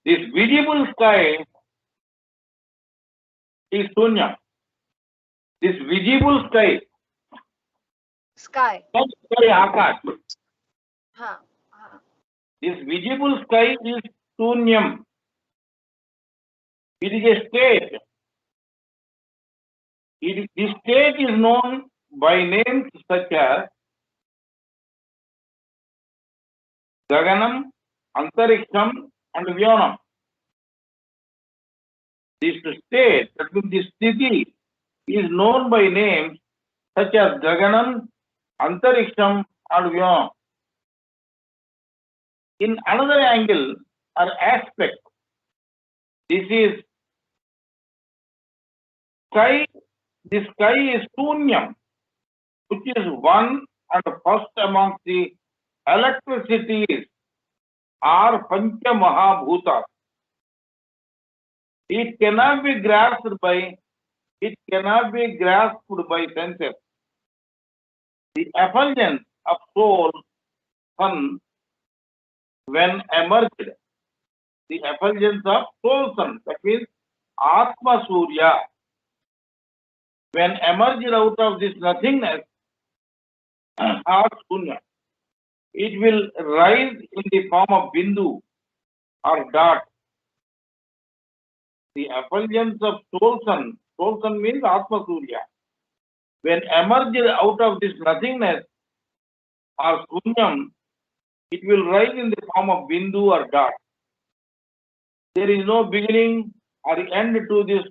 This visible sky is Sunya. This visible sky. Sky. Sorry, Akash. Ha. Ha. This visible sky is Sunyam. It is a state. This state is known by names such as Gaganam, Antariksham, and Vyonam. This state, that means this sthiti, is known by names such as Gaganam, Antariksham, and Vyonam. In another angle or aspect, this is sky. The sky is Sunyam, which is one and first amongst the electricities or Pancha Mahabhutas. It cannot be grasped by senses. The effulgence of soul, sun, when emerged, the effulgence of soul sun, that means Atma Surya, when emerged out of this nothingness, or Sunya, it will rise in the form of Bindu or dot. The effulgence of soul sun means Atma Surya. When emerged out of this nothingness or Sunyam, it will rise in the form of Bindu or dot. There is no beginning or end to this.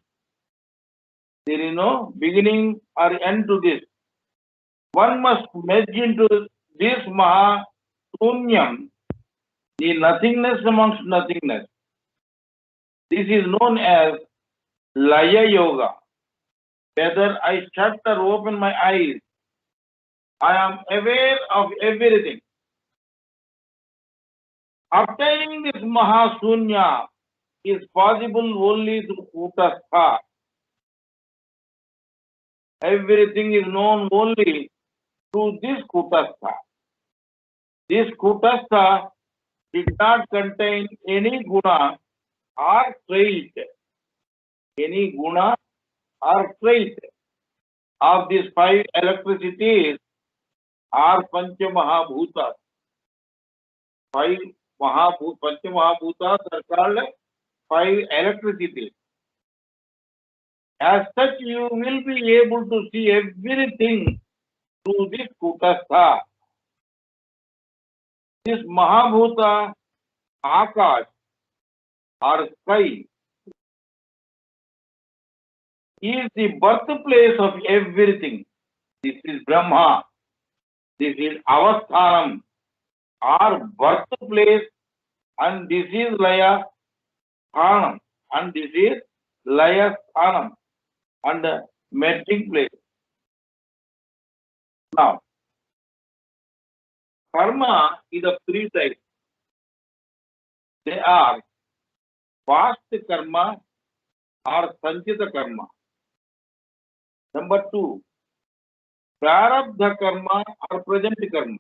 There is no beginning or end to this. One must merge into this Maha Sunyam, the nothingness amongst nothingness. This is known as Laya Yoga. Whether I shut or open my eyes, I am aware of everything. Obtaining this Mahasunya is possible only through Kutastha. Everything is known only through this Kutastha. This Kutastha did not contain any guna or trait. Any guna or trait of these five electricities are Pancha Mahabhutas. Five Pancha Mahabhutas are called five electricities. As such, you will be able to see everything through this Kutastha. This Mahabhuta, Akash, or sky, is the birthplace of everything. This is Brahma. This is Avasthanam, or birthplace, and this is Laya Sthanam, and this is Laya Sthanam, and the merging place. Now, karma is of three types. They are past karma or sanchita karma. Number two, prarabdha karma or present karma.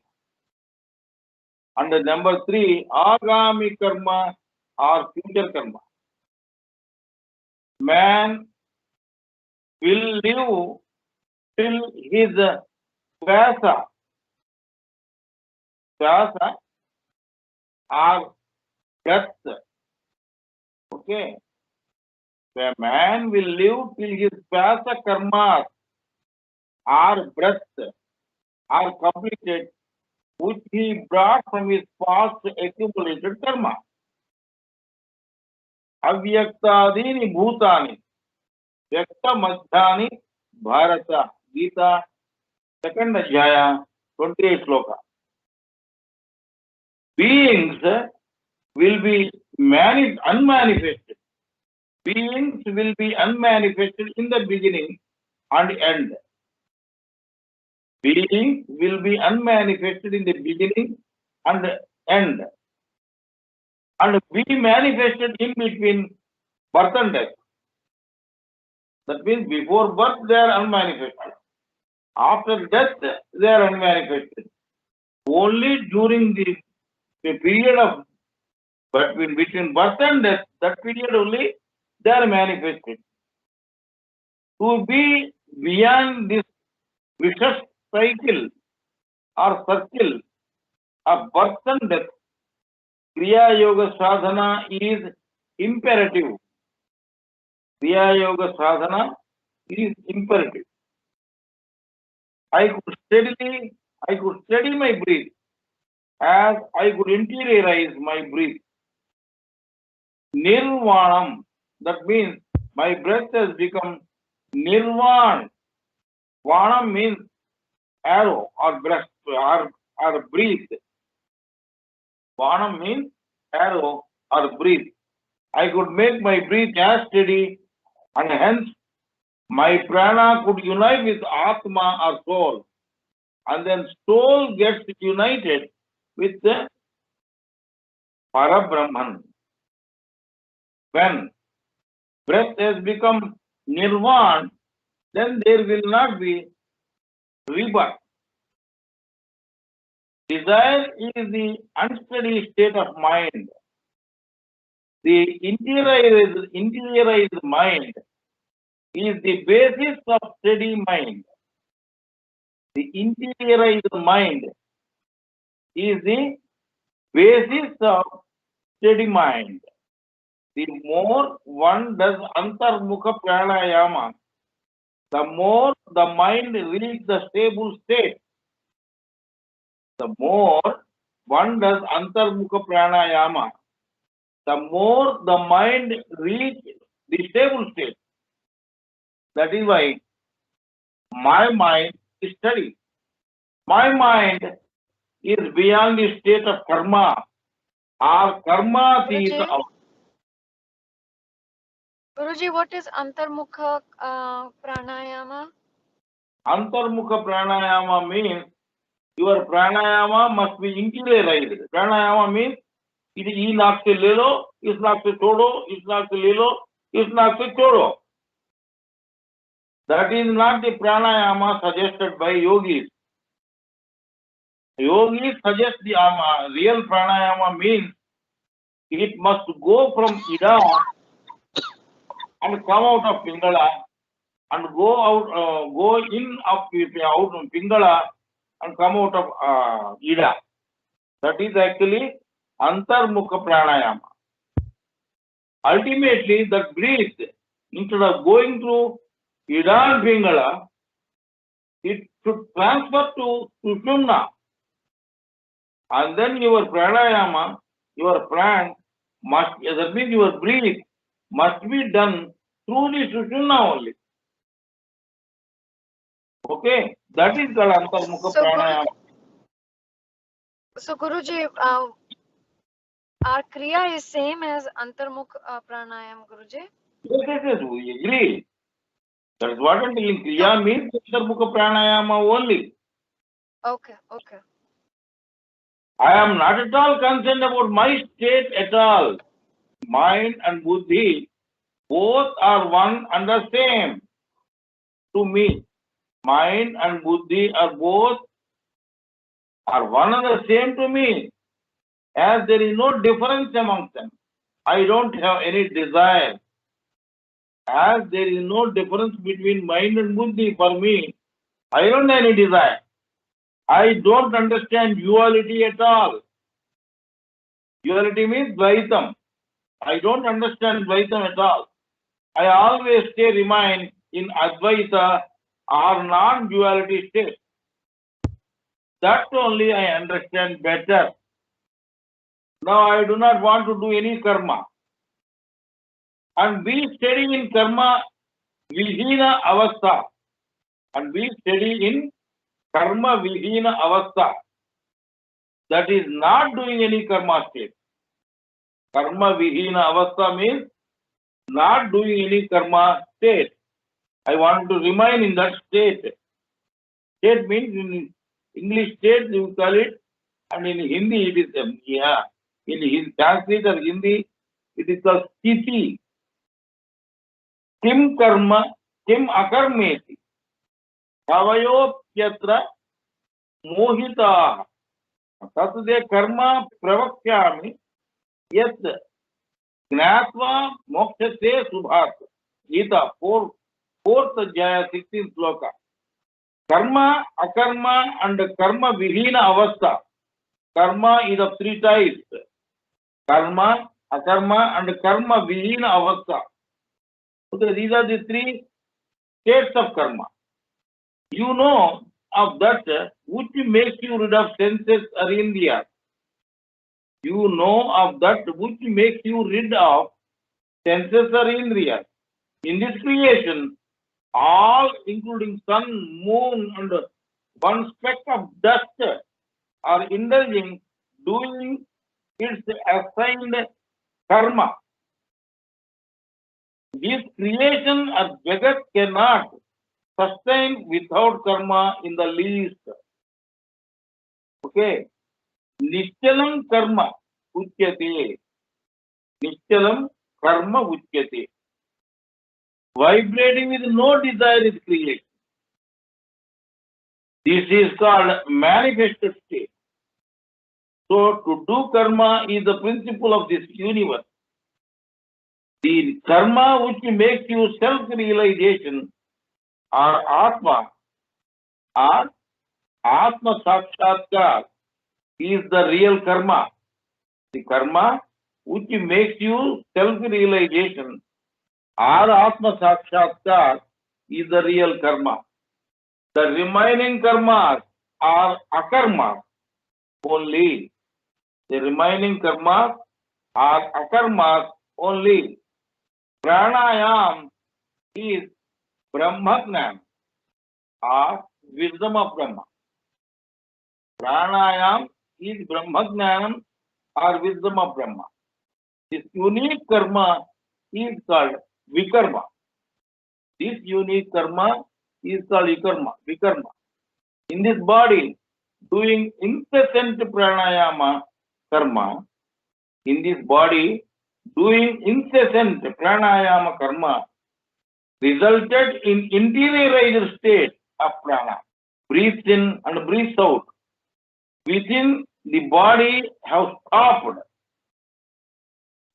And number three, agami karma or future karma. Man will live till his vyasa or breath. Okay. The man will live till his vyasa karmas or breath are completed, which he brought from his past accumulated karma. Avyaktadini bhutani, vyakta madhyani bharata. Gita, second adhyaya, 28 sloka. Beings will be unmanifested. Beings will be unmanifested in the beginning and end. Beings will be unmanifested in the beginning and end. And be manifested in between birth and death. That means before birth they are unmanifested. After death they are unmanifested. Only during the period of But between birth and death, that period only they are manifested. To be beyond this vicious cycle or circle of birth and death, Kriya Yoga Sadhana is imperative. Kriya Yoga Sadhana is imperative. I could study my breath as I could interiorize my breath. Nirvanam, that means my breath has become nirvan. Vanam means arrow or breath or breathe. Vanam means arrow or breathe. I could make my breath as steady, and hence my prana could unite with Atma or soul, and then soul gets united with the Parabrahman. When breath has become nirvan, then there will not be rebirth. Desire is the unsteady state of mind. The interiorized mind is the basis of steady mind. The interiorized mind is the basis of steady mind. The more one does antarmukha pranayama, the more the mind reaches the stable state. The more one does antarmukha pranayama, the more the mind reaches the stable state. That is why my mind is steady. My mind is beyond the state of karma or karma Guruji, of Guruji, what is Antarmukha pranayama? antarmukha pranayama means your pranayama must be interiorized. Pranayama means ये नाक से ले लो, इस नाक से छोड़ो, इस नाक से ले लो, इस नाक से छोड़ो. That is not the pranayama suggested by yogis. Yogis suggest the real pranayama means it must go from Ida and come out of Pingala and go in of out of Pingala and come out of Ida. That is actually antarmukha pranayama. Ultimately, that breath, instead of going through Ida and Pingala, it should transfer to Sushumna. And then your pranayama, your pran must, that means your breath must be done through the Sushumna only. Okay, that is called antarmukha pranayama. So Guruji, our kriya is same as Antarmukha pranayam, Guruji? Yes, we agree. That is what I'm telling. Kriya means antarmukha pranayama only. Okay, okay. I am not at all concerned about my state at all. Mind and buddhi, both are one and the same to me. Mind and buddhi are both are one and the same to me, as there is no difference amongst them. I don't have any desire. As there is no difference between mind and buddhi for me, I don't have any desire. I don't understand duality at all. Duality means Dvaitam. I don't understand Dvaitam at all. I always remain in Advaita or non-duality state. That only I understand better. Now I do not want to do any karma. And be steady in karma vihina avastha. And be steady in karma vihina avastha. That is not doing any karma state. Karma vihina avastha means not doing any karma state. I want to remain in that state. State means in English state you call it, and in Hindi it is in Sanskrit or Hindi it is called sthiti. Kim karma, kim akarmeti. Kavayopyatra mohita. Tasde karma pravakyami Yes, Gnatva Mokshate Subhat. Gita, fourth Jaya, 16th Sloka. Karma, Akarma, and Karma Vihina Avastha. Karma is of three types. Karma, Akarma, and Karma Vihina Avastha. Okay, these are the three states of karma. You know of that which makes you rid of senses or India. You know of that which makes you rid of senses or Indriya. In this creation, all including sun, moon, and one speck of dust are indulging, doing its assigned karma. This creation or Jagat cannot sustain without karma in the least. Okay. Nishchalam karma uchyate. Nishchalam karma uchyate. Vibrating with no desire is creation. This is called manifested state. So to do karma is the principle of this universe. The karma which makes you self-realization or Atma or Atma Sakshatkar is the real karma. The karma which makes you self-realization or Atma Sakshatkar is the real karma. The remaining karmas are akarmas only. The remaining karmas are akarmas only. Pranayam is Brahmagnan or wisdom of Brahma. Pranayam is Brahmagnan or wisdom of Brahma. This unique karma is called Vikarma. This unique karma is called Vikarma. In this body, doing incessant pranayama karma, in this body, doing incessant pranayama karma resulted in interiorized state of prana. Breathes in and breathes out. Within the body have stopped.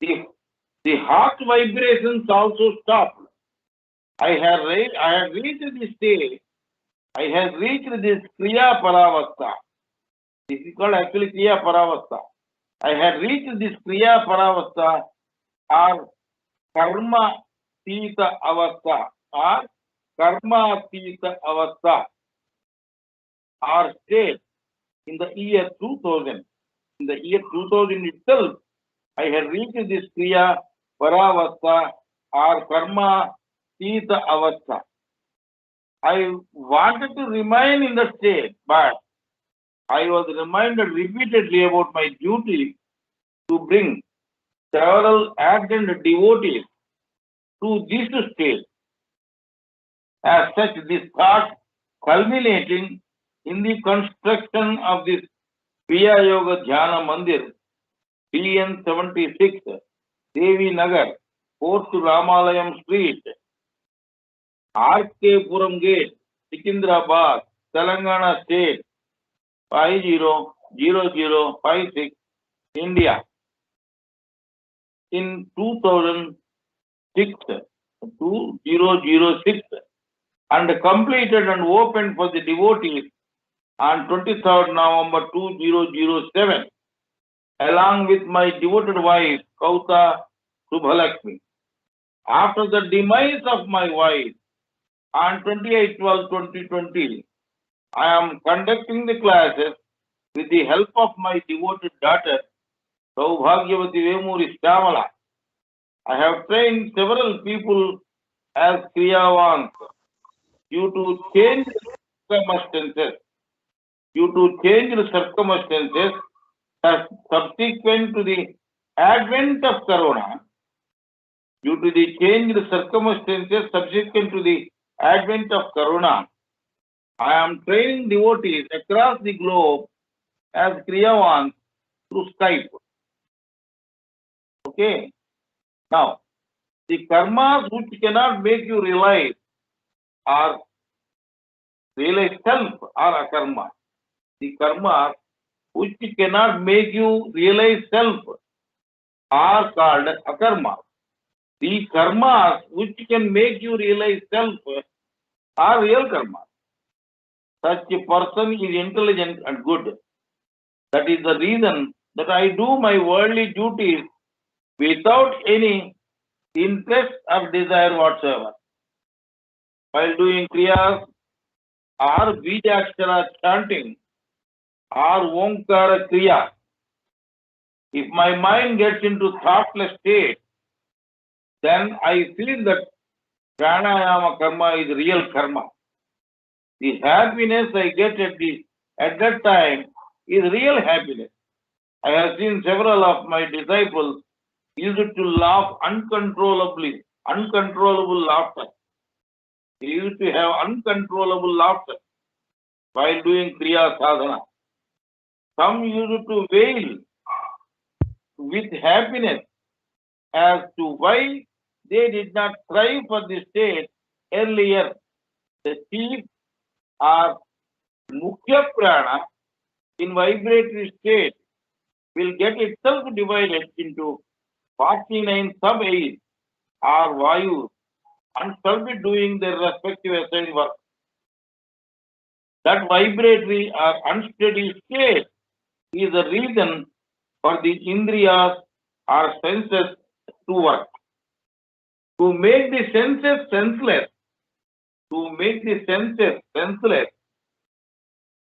The heart vibrations also stopped. I have reached this state. I have reached this Kriya Paravastha. This is called actually Kriya Paravastha. I have reached this Kriya Paravastha or Karma Tita Avastha or Karma Tita Avastha or state in the year 2000. In the year 2000 itself, I have reached this Kriya Paravastha or Karma Tita Avastha. I wanted to remain in the state, but I was reminded repeatedly about my duty to bring several ardent devotees to this state. As such, this thought culminating in the construction of this Kriya Yoga Dhyana Mandir, PN 76, Devi Nagar, 4th Ramalayam Street, RK Puram Gate, Secunderabad, Telangana State, 500056, India. In 2006, and completed and opened for the devotees on 23rd November 2007, along with my devoted wife, Kauta Subhalakshmi. After the demise of my wife on 28/12/2020, I am conducting the classes with the help of my devoted daughter, Saubhagyavati Vemuri Stamala. I have trained several people as Kriyavans due to changed circumstances. Subsequent to the advent of Corona, I am training devotees across the globe as Kriyavans through Skype. Okay. Now, the karmas which cannot make you realize self or akarma. The karmas which cannot make you realize self are called akarma. The karmas which can make you realize self are real karma. Such a person is intelligent and good. That is the reason that I do my worldly duties without any interest or desire whatsoever. While doing kriyas or bijakshara chanting or omkara kriya, if my mind gets into thoughtless state, then I feel that pranayama karma is real karma. The happiness I get at that time is real happiness. I have seen several of my disciples used to laugh uncontrollably, uncontrollable laughter. They used to have uncontrollable laughter while doing Kriya Sadhana. Some used to wail with happiness as to why they did not strive for this state earlier. The chief or Mukhya Prana in vibratory state will get itself divided into 49 sub-airs or vayus and shall be doing their respective assigned work. That vibratory or unsteady state is the reason for the indriyas or senses to work. To make the senses senseless,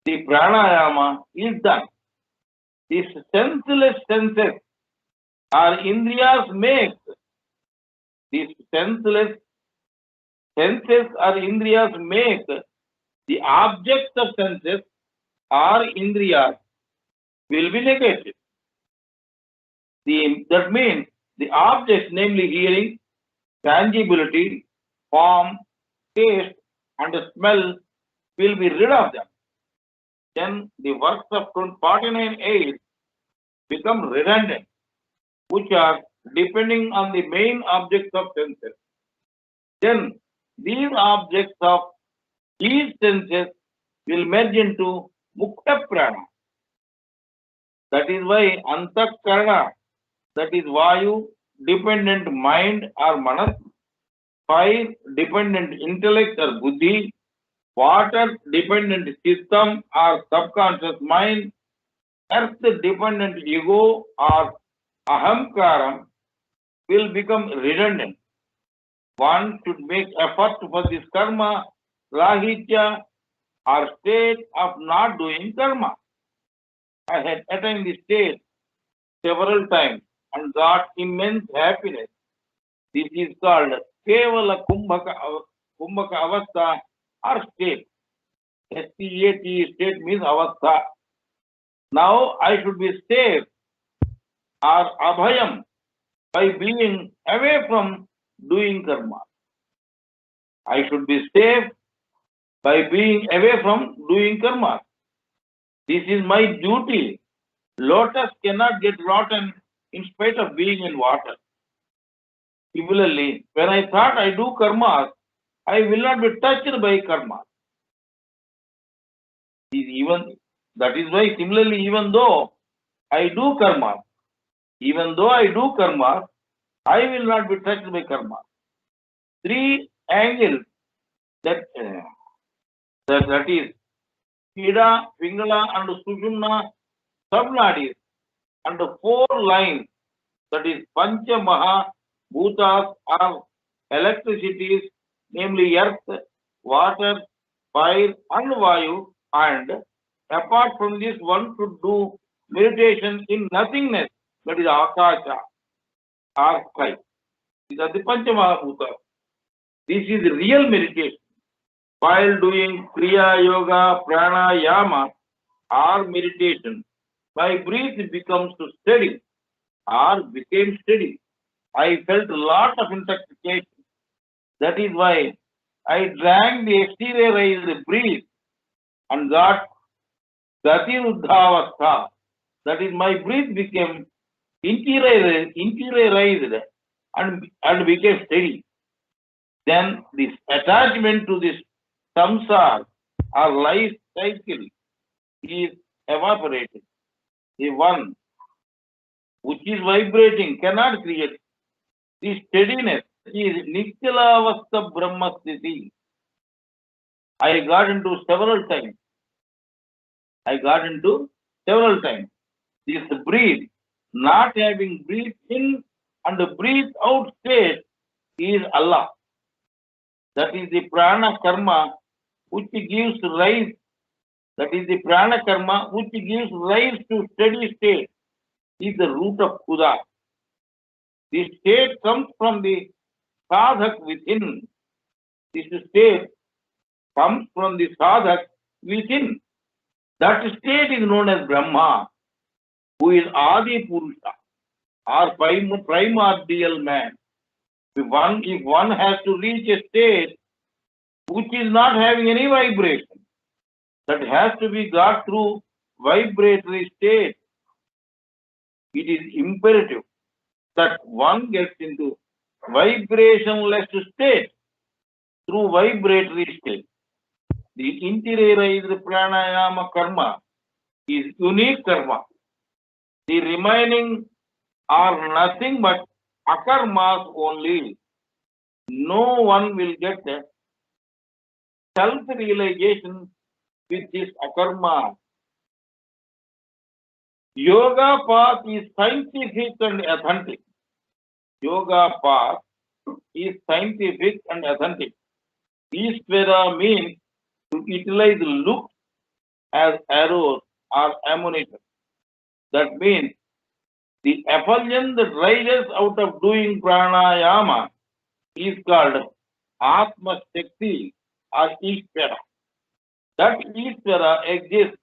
the pranayama is done. These senseless senses or indriyas make these senseless senses or indriyas make the objects of senses or indriyas will be negated. That means the objects, namely hearing, tangibility, form, taste, and smell, will be rid of them. Then the works of 49 aids become redundant, which are depending on the main objects of senses. Then these objects of these senses will merge into mukta prana. That is why antakarana, that is vayu dependent mind or manas, fire dependent intellect or buddhi, water dependent system or subconscious mind, earth dependent ego or ahamkaram will become redundant. One should make effort for this karma, rahitya, or state of not doing karma. I had attained this state several times and got immense happiness. This is called kevala kumbhaka avastha or state. S-T-A-T, state means avastha. Now I should be safe or abhayam by being away from doing karma. I should be safe by being away from doing karma. This is my duty. Lotus cannot get rotten in spite of being in water. Similarly, when I thought I do karmas, I will not be touched by karma. That is why similarly, even though I do karma, I will not be touched by karma. Three angles that is Ida, Pingala, and Sushumna subnadis, and the 4 lines, that is Pancha Maha Bhutas or electricities, namely earth, water, fire, and vayu, and apart from this, one should do meditation in nothingness, that is Akasha or sky. These are the Pancha Maha Bhutas. This is real meditation. While doing Kriya Yoga, Pranayama, or meditation, my breath becomes steady or became steady. I felt a lot of intoxication. That is why I drank the exteriorized breath and got Gati Uddhavastha. That is, my breath became interiorized and became steady. Then this attachment to this samsara or life cycle is evaporated. The one which is vibrating, cannot create. The steadiness is Nityalavastha Brahma Sthiti. I got into several times. This breathe, not having breathe in and breathe out state is Allah. That is the prana karma which gives rise. That is the prana karma which gives rise to steady state. Is the root of Khuda. This state comes from the sadhak within. This state comes from the sadhak within. That state is known as Brahma, who is Adi Purusha, or primordial man. If one has to reach a state which is not having any vibration, that has to be got through vibratory state. It is imperative that one gets into vibrationless state through vibratory state. The interiorized pranayama karma is unique karma. The remaining are nothing but akarmas only. No one will get self-realization with this akarma. Yoga path is scientific and authentic. Yoga path is scientific and authentic. Ishvara means to utilize looks as arrows or ammunition. That means the effulgence that rises out of doing pranayama is called Atma Shakti or Ishvara. That Ishvara exists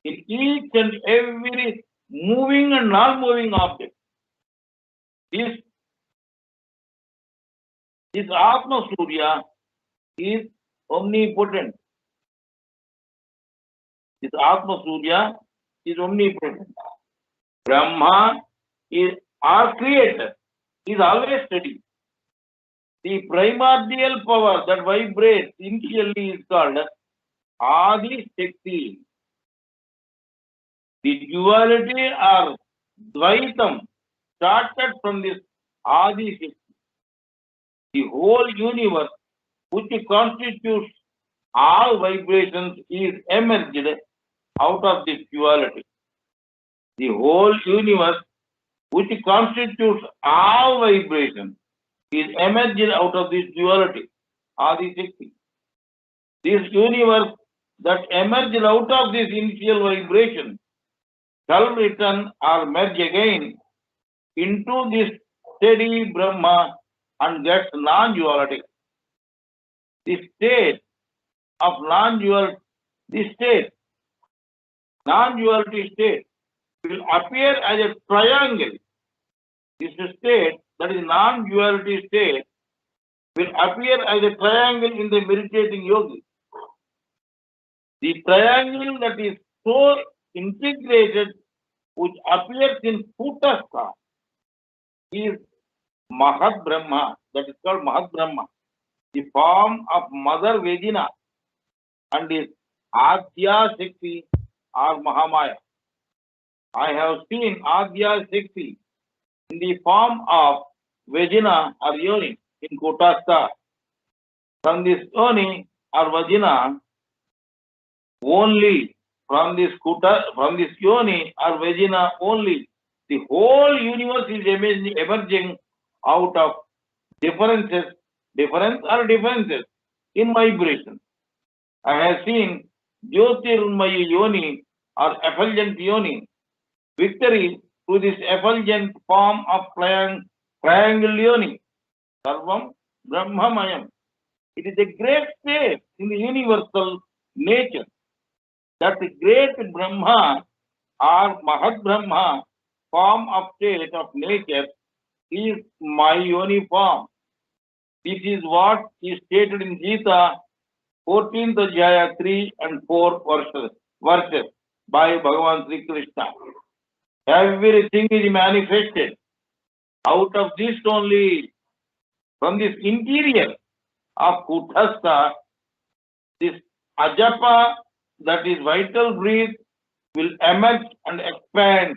in each and every moving and non-moving object. This Atma Surya is omnipotent. This Atma Surya is omnipotent. Brahma is our creator, is always steady. The primordial power that vibrates initially is called Adi Shakti. The duality or Dvaitam started from this Adi Shakti. The whole universe, which constitutes all vibrations, is emerged out of this duality. The whole universe, which constitutes all vibrations, is emerged out of this duality, Adi Shakti. This universe that emerged out of this initial vibration shall return or merge again into this steady Brahma and gets non-duality. The state of non-duality state will appear as a triangle. This state, that is non-duality state, will appear as a triangle in the meditating yogi. The triangle that is so integrated, which appears in Kutastha, is Mahat Brahma. That is called Mahat Brahma, the form of Mother Vedina, and is Adya Shakti or Mahamaya. I have seen Adya Shakti in the form of Vagina or Yoni in Kutastha. From this Yoni or Vagina only, from this Yoni or Vagina only, the whole universe is emerging out of differences in vibration. I have seen Jyotirmaya Yoni or effulgent Yoni, victory to this effulgent form of triangle Yoni, Sarvam Brahmamayam. It is a great state in the universal nature. That great Brahma or Mahat Brahma form of state of nature is my Yoni form. This is what is stated in Gita, 14th Adhyaya, 3 and 4 verses by Bhagavan Sri Krishna. Everything is manifested out of this only. From this interior of Kutastha, this Ajapa, that is vital breath, will emerge and expand.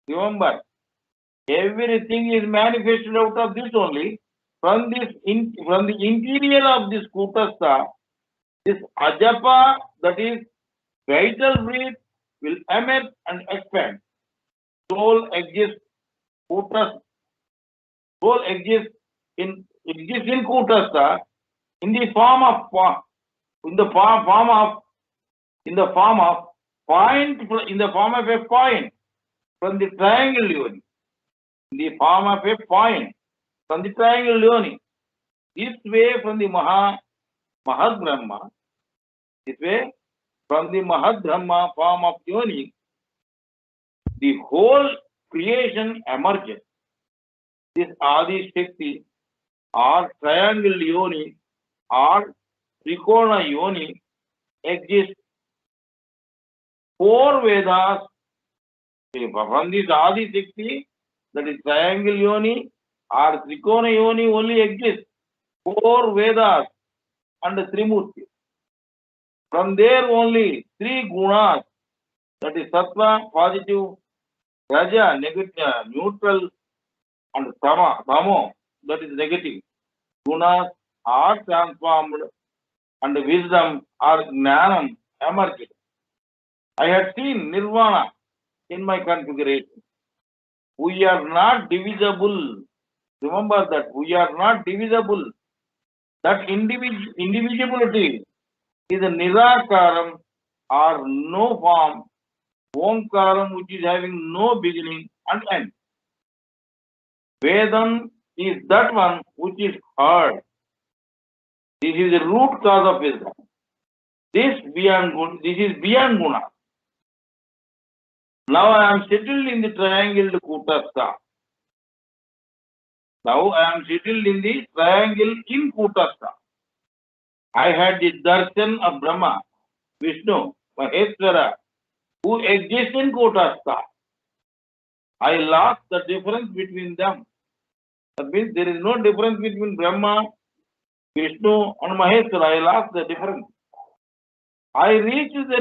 Remember, everything is manifested out of this only. From from the interior of this Kutastha, this Ajapa, that is vital breath, will emerge and expand. Soul exists, Kutastha. Soul exists in Kutastha in the form of in the form of point, in the form of a point from the triangle yoni, in the form of a point from the triangle yoni. This way from the Mahad Brahma, this way from the Mahad Brahma form of yoni, the whole creation emerges. This Adi Shakti or triangle yoni or Trikona yoni exists. 4 Vedas from this Adi Shakti, that is triangle yoni or Trikona yoni only exists. 4 Vedas and Trimurti. From there only 3 gunas, that is Sattva, positive, Raja, negative, neutral, and Tamo, that is negative. Gunas are transformed and wisdom or Gnanam emerged. I had seen Nirvana in my configuration. We are not divisible. Remember that we are not divisible. That indivisibility is a Nirakaram or no form, Omkaram, which is having no beginning and end. Vedam is that one which is heard. This is the root cause of wisdom. This is beyond guna. Now I am settled in the triangle Kutastha. Now I am settled in the triangle in Kutastha. I had the darshan of Brahma, Vishnu, Maheshwara, who exist in Kutastha. I lost the difference between them. That means there is no difference between Brahma, Vishnu and Maheshwara. I lost the difference. I reached the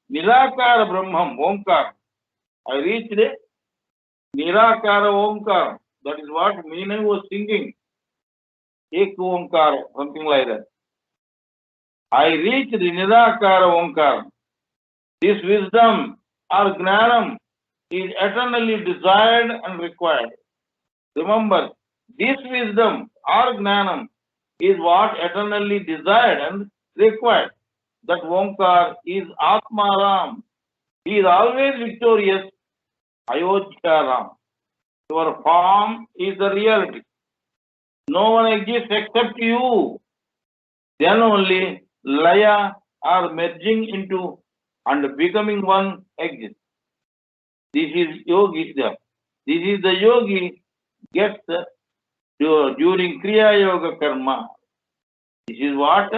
Nirakara Brahman, Omkar. I reached the Nirakara Omkar. That is what Meena was singing. Ek Omkar, something like that. I reached the Nirakara Omkar. This wisdom or Gnanam is eternally desired and required. Remember, this wisdom or Gnanam is what eternally desired and required. That Omkar is Atmaram. He is always victorious. Ayodhya Ram. Your form is the reality. No one exists except you. Then only Laya or merging into and becoming one exists. This is Yogism. This is the yogi gets during Kriya Yoga Karma. This is what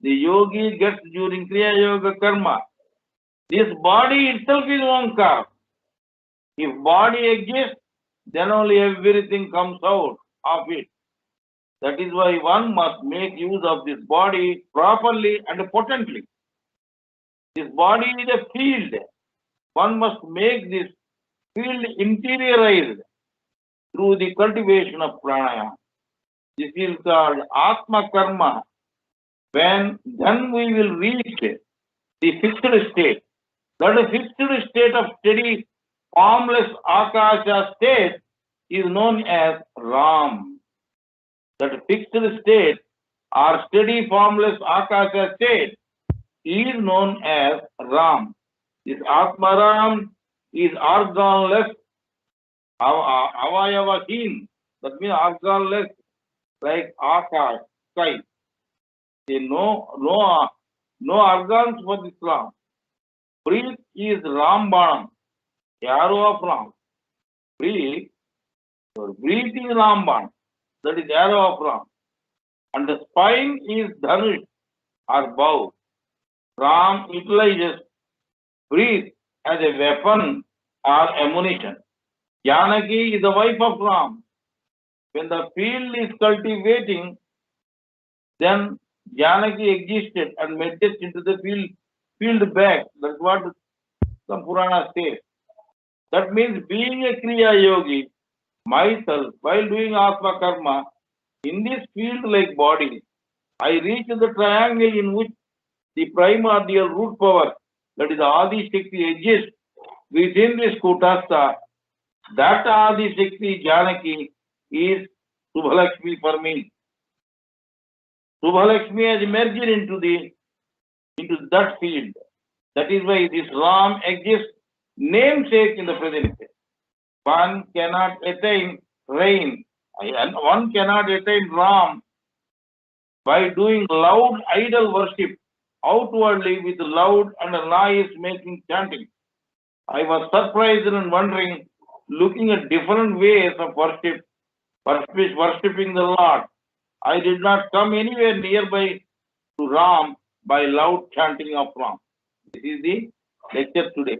the yogi gets during Kriya Yoga Karma. This body itself is Omkar. If body exists, then only everything comes out of it. That is why one must make use of this body properly and potently. This body is a field. One must make this field interiorized through the cultivation of pranayama. This is called Atma Karma. Then we will reach the fixed state. That fixed state of steady, formless Akasha state is known as Ram. That fixed state or steady, formless Akasha state is known as Ram. This Atmaram is organless, avayavaheen. That means organless, like Akash, sky. No organs for this Ram. Breath is Rambanam, arrow of Ram. Breathe, your breath is Ramban, that is arrow of Ram. And the spine is Dhanush or bow. Ram utilizes breath as a weapon or ammunition. Janaki is the wife of Ram. When the field is cultivating, then Janaki existed and merged into the field back. That's what some Purana says. That means being a Kriya Yogi, myself, while doing Atma Karma, in this field like body, I reach the triangle in which the primordial root power, that is Adi Shakti, exists within this Kutastha. That Adi Shakti Janaki is Subhalakshmi for me. Subhalakshmi has merged into that field. That is why this Ram exists namesake in the present day. One cannot attain rain, and one cannot attain Ram by doing loud idol worship outwardly with loud and noise making chanting. I was surprised and wondering, looking at different ways of worship, worshipping the Lord. I did not come anywhere nearby to Ram by loud chanting of Ram. This is the lecture today.